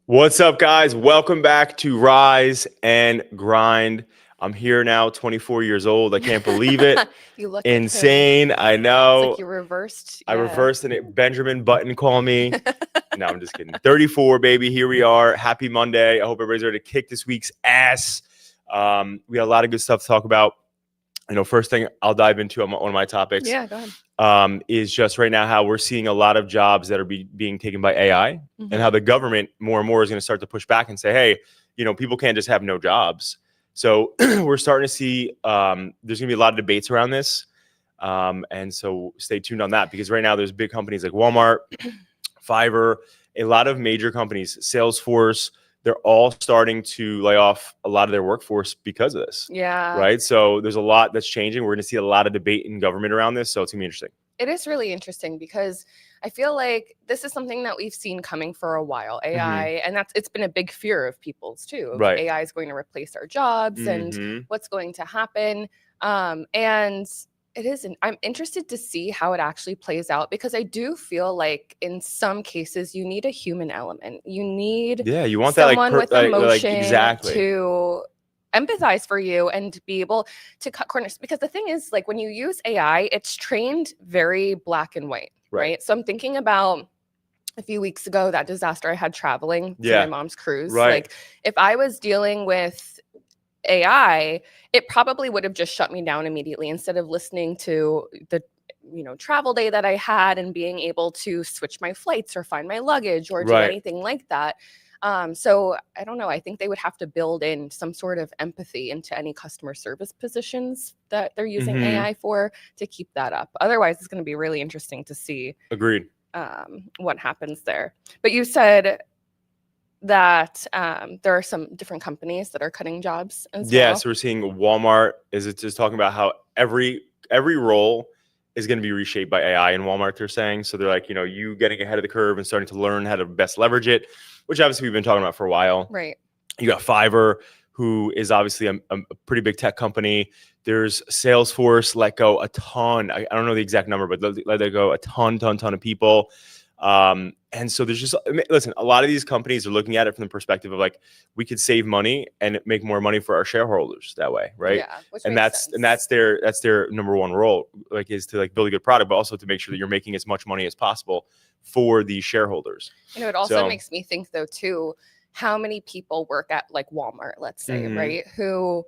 What's up, guys? Welcome back to Rise and Grind. I'm here now, 24 years old. I can't believe it. You look Insane. I It's know. like you reversed. I reversed it. Benjamin Button call me. No, I'm just kidding. 34, baby. Here we are. Happy Monday. I hope everybody's ready to kick this week's ass. We got a lot of good stuff to talk about. First thing I'll dive into on one of my topics. Yeah, go ahead. Is just right now how we're seeing a lot of jobs that are being taken by AI, and how the government more and more is going to start to push back and say, hey, people can't just have no jobs. So we're starting to see there's going to be a lot of debates around this. And so stay tuned on that, because right now there's big companies like Walmart, Fiverr, a lot of major companies, Salesforce, they're all starting to lay off a lot of their workforce because of this. Yeah. Right. So there's a lot that's changing. We're going to see a lot of debate in government around this. So it's going to be interesting. It is really interesting because I feel like this is something that we've seen coming for a while, AI, and it's been a big fear of people's too. Right. AI is going to replace our jobs and what's going to happen. And it isn't. I'm interested to see how it actually plays out, because I do feel like in some cases you need a human element. You need you want someone that with emotion exactly to empathize for you and be able to cut corners. Because the thing is, like, when you use AI, it's trained very black and white, right? So I'm thinking about a few weeks ago, that disaster I had traveling to my mom's cruise. Right. Like, if I was dealing with AI, it probably would have just shut me down immediately, instead of listening to the travel day that I had and being able to switch my flights or find my luggage or do anything like that. So I don't know. I think they would have to build in some sort of empathy into any customer service positions that they're using AI for, to keep that up. Otherwise, it's going to be really interesting to see. Agreed. What happens there. But you said that there are some different companies that are cutting jobs as well. So we're seeing Walmart is just talking about how every role is going to be reshaped by AI in Walmart, they're saying. So they're like, you getting ahead of the curve and starting to learn how to best leverage it, which obviously we've been talking about for a while. Right. You got Fiverr, who is obviously a pretty big tech company. There's Salesforce let go a ton. I don't know the exact number, but let go a ton of people. And so there's just, listen, a lot of these companies are looking at it from the perspective of like, we could save money and make more money for our shareholders that way. Right. Yeah, and that's their number one role, like, is to like build a good product, but also to make sure that you're making as much money as possible for the shareholders. It also makes me think though too, how many people work at like Walmart, let's say, right? Who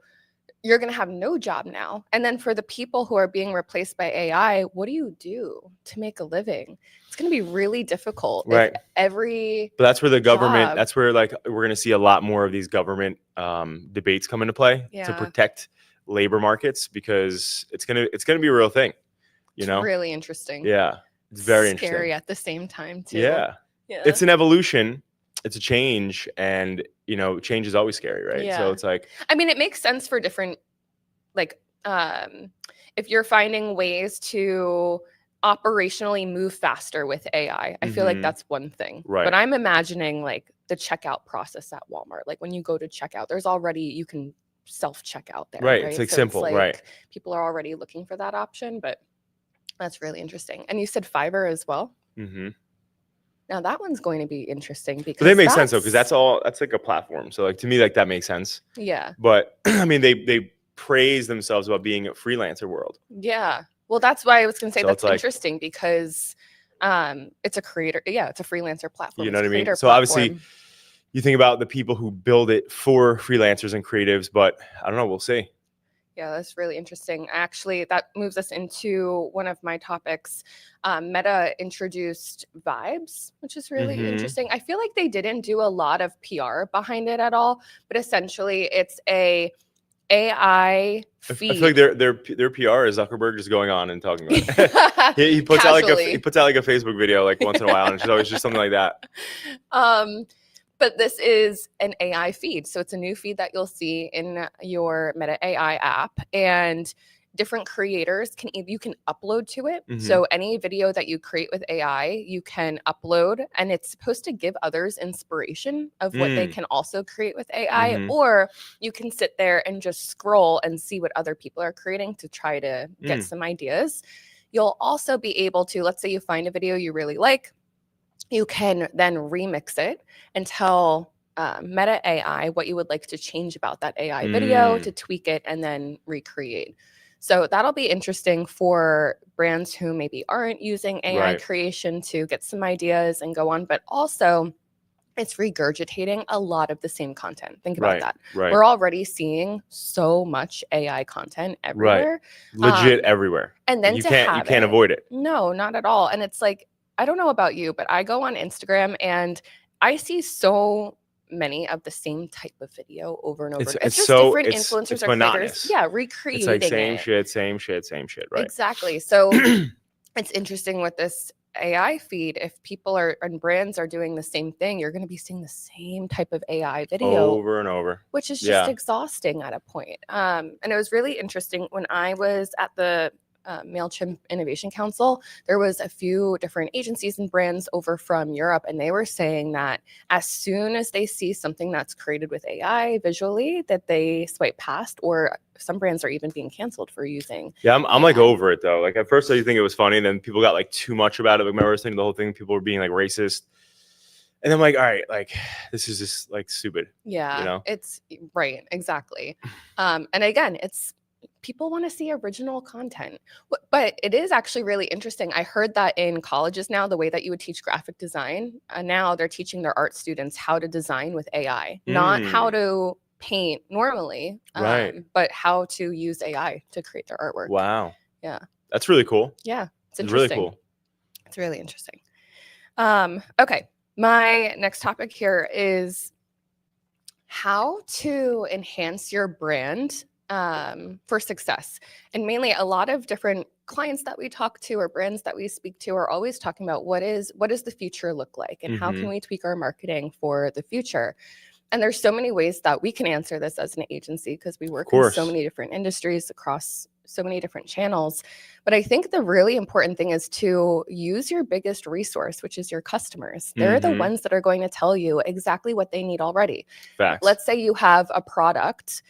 you're going to have no job now. And then for the people who are being replaced by AI, what do you do to make a living? It's going to be really difficult. Right. But that's where the government, that's where like we're going to see a lot more of these government debates come into play to protect labor markets, because it's going to be a real thing. It's really interesting. Yeah. It's very scary interesting. at the same time too. Yeah. It's an evolution. It's a change, and change is always scary, right? So it's like, I mean, it makes sense for different, like, if you're finding ways to operationally move faster with AI, I feel like that's one thing. Right. But I'm imagining like the checkout process at Walmart. Like when you go to checkout, there's already, you can self-checkout there. Right. It's like simple, right? People are already looking for that option, but that's really interesting. And you said Fiverr as well. Now that one's going to be interesting, because they make sense though, because that's like a platform. So like, to me, like, that makes sense. Yeah. But I mean, they praise themselves about being a freelancer world. Yeah. Well, that's why I was going to say that's interesting, because it's a creator. Yeah, it's a freelancer platform. You know what I mean? So obviously, you think about the people who build it for freelancers and creatives, but I don't know. We'll see. Yeah, that's really interesting. Actually, that moves us into one of my topics. Meta introduced Vibes, which is really interesting. I feel like they didn't do a lot of PR behind it at all, but essentially it's a AI feed. I feel like their PR is Zuckerberg just going on and talking about it. he puts out like a Facebook video like once in a while, and it's always just something like that. But this is an AI feed. So it's a new feed that you'll see in your Meta AI app, and different creators you can upload to it. So any video that you create with AI, you can upload, and it's supposed to give others inspiration of what they can also create with AI, or you can sit there and just scroll and see what other people are creating to try to get some ideas. You'll also be able to, let's say you find a video you really like, you can then remix it and tell Meta AI, what you would like to change about that AI video Mm. to tweak it and then recreate. So that'll be interesting for brands who maybe aren't using AI Right. creation to get some ideas and go on, but also it's regurgitating a lot of the same content. Think about Right. that. Right. We're already seeing so much AI content everywhere. Legit everywhere. And then You to can't have you can't it, avoid it. no, not at all. And it's like, I don't know about you, but I go on Instagram and I see so many of the same type of video over and over. It's again. It's just so different it's influencers or creators. monotonous. Yeah, It's recreating like same it. shit, same shit, same shit, right? Exactly. So it's interesting with this AI feed. If people are and brands are doing the same thing, you're going to be seeing the same type of AI video Over and over. which is just Yeah. exhausting at a point. And it was really interesting when I was at the MailChimp Innovation Council, there was a few different agencies and brands over from Europe, and they were saying that as soon as they see something that's created with AI visually, that they swipe past, or some brands are even being canceled for using. Yeah, I'm like AI. over it though. Like at first I think it was funny, and then people got like too much about it. Like, remember I was thinking the whole thing, people were being like racist. And I'm like, all right, like this is just like stupid. Yeah, You know? it's right, exactly. And again, it's people want to see original content. But it is actually really interesting. I heard that in colleges now, the way that you would teach graphic design, now they're teaching their art students how to design with AI, not how to paint normally, Right. but how to use AI to create their artwork. Wow. Yeah. That's really cool. Yeah, it's It's really interesting. cool. It's really interesting. Okay, my next topic here is how to enhance your brand for success. And mainly a lot of different clients that we talk to or brands that we speak to are always talking about what does the future look like and how can we tweak our marketing for the future. And there's so many ways that we can answer this as an agency because we work in so many different industries across so many different channels. But I think the really important thing is to use your biggest resource, which is your customers. They're the ones that are going to tell you exactly what they need already. Facts. Let's say you have a product.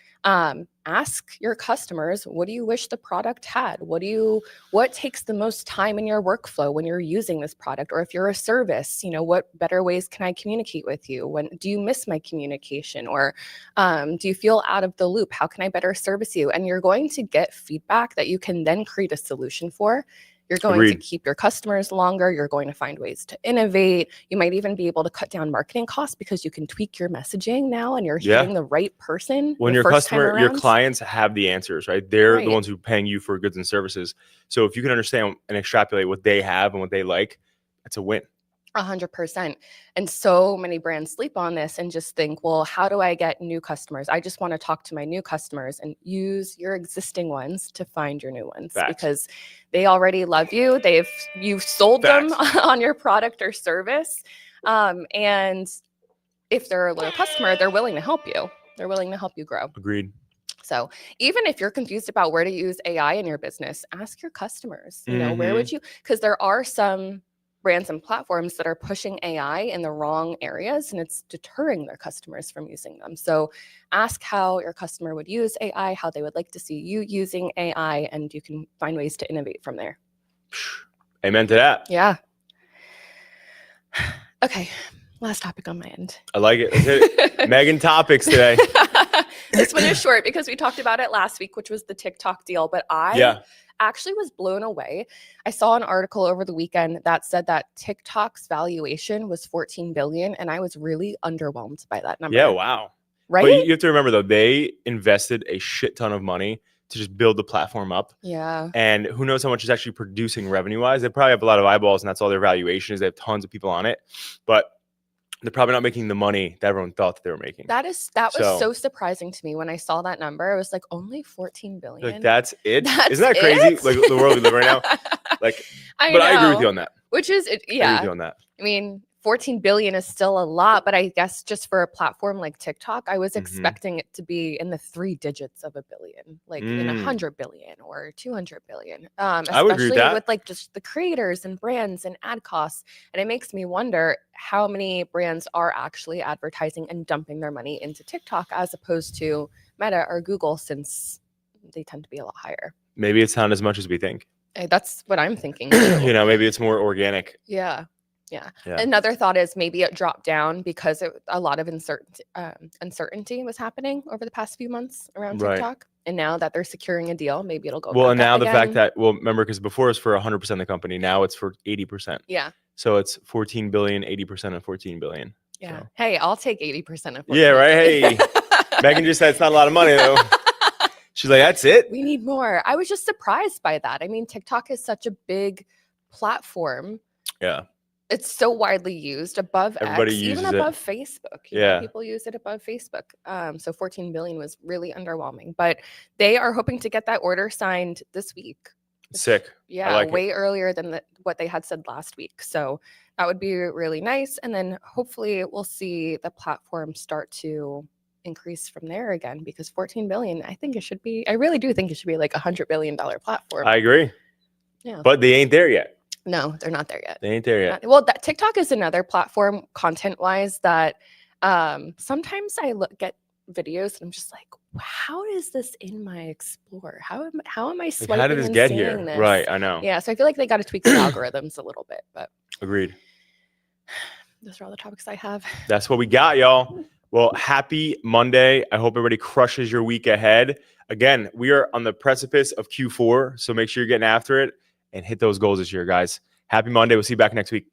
Ask your customers, what do you wish the product had? What takes the most time in your workflow when you're using this product? Or if you're a service, what better ways can I communicate with you? When do you miss my communication? Or do you feel out of the loop? How can I better service you? And you're going to get feedback that you can then create a solution for. You're going to keep your customers longer. You're going to find ways to innovate. You might even be able to cut down marketing costs because you can tweak your messaging now and you're hitting the right person. When your clients have the answers, right? They're the ones who are paying you for goods and services. So if you can understand and extrapolate what they have and what they like, that's a win. 100%. And so many brands sleep on this and just think, well, how do I get new customers? I just want to talk to my new customers, and use your existing ones to find your new ones. Facts. Because they already love you. You've sold them on your product or service. And if they're a loyal customer, they're willing to help you. They're willing to help you grow. Agreed. So even if you're confused about where to use AI in your business, ask your customers, where would you, because there are some brands and platforms that are pushing AI in the wrong areas, and it's deterring their customers from using them. So ask how your customer would use AI, how they would like to see you using AI, and you can find ways to innovate from there. Amen to that. Yeah. Okay. Last topic on my end. I like it. Let's hit it. Megan topics today. This one is short because we talked about it last week, which was the TikTok deal. But I actually was blown away. I saw an article over the weekend that said that TikTok's valuation was $14 billion, and I was really underwhelmed by that number. Yeah, wow. Right? But you have to remember though, they invested a shit ton of money to just build the platform up. Yeah. And who knows how much it's actually producing revenue-wise. They probably have a lot of eyeballs, and that's all their valuation is. They have tons of people on it. But they're probably not making the money that everyone thought that they were making. That was so surprising to me when I saw that number. I was like, only 14 billion. Like, that's it. Isn't that crazy? Like the world we live right now. Like, I agree with you on that. Which is it? Yeah. I agree with you on that. I mean, 14 billion is still a lot, but I guess just for a platform like TikTok, I was expecting it to be in the 3 digits of a billion, like in 100 billion or 200 billion. I would agree with that. With like just the creators and brands and ad costs. And it makes me wonder how many brands are actually advertising and dumping their money into TikTok as opposed to Meta or Google, since they tend to be a lot higher. Maybe it's not as much as we think. That's what I'm thinking. Maybe it's more organic. Yeah. Yeah. Yeah. Another thought is maybe it dropped down because a lot of uncertainty was happening over the past few months around Right. TikTok. And now that they're securing a deal, maybe it'll go Well, back and now up the again. fact that, well, remember, because before it's for 100% of the company, now it's for 80%. Yeah. So it's 14 billion, 80% of 14 billion. Yeah. So. Hey, I'll take 80% of Yeah, right. Hey, billion. Megan just said it's not a lot of money though. She's like, that's it. We need more. I was just surprised by that. I mean, TikTok is such a big platform. Yeah. It's so widely used above Everybody X, uses even it. above Facebook. You Yeah. know, people use it above Facebook. So 14 billion was really underwhelming, but they are hoping to get that order signed this week. Sick. Yeah, like it. way earlier than what they had said last week. So that would be really nice. And then hopefully we'll see the platform start to increase from there again, because 14 billion, I really do think it should be like $100 billion platform. I agree. Yeah. But they ain't there yet. No, they're not there yet. They ain't there yet. Well, TikTok is another platform content-wise that sometimes I look at videos and I'm just like, how is this in my Explore? How am I swiping? Like, how did this and get seeing here? this? Right. I know. Yeah, so I feel like they got to tweak the algorithms a little bit, but Agreed. those are all the topics I have. That's what we got, y'all. Well, happy Monday. I hope everybody crushes your week ahead. Again, we are on the precipice of Q4, so make sure you're getting after it and hit those goals this year, guys. Happy Monday. We'll see you back next week.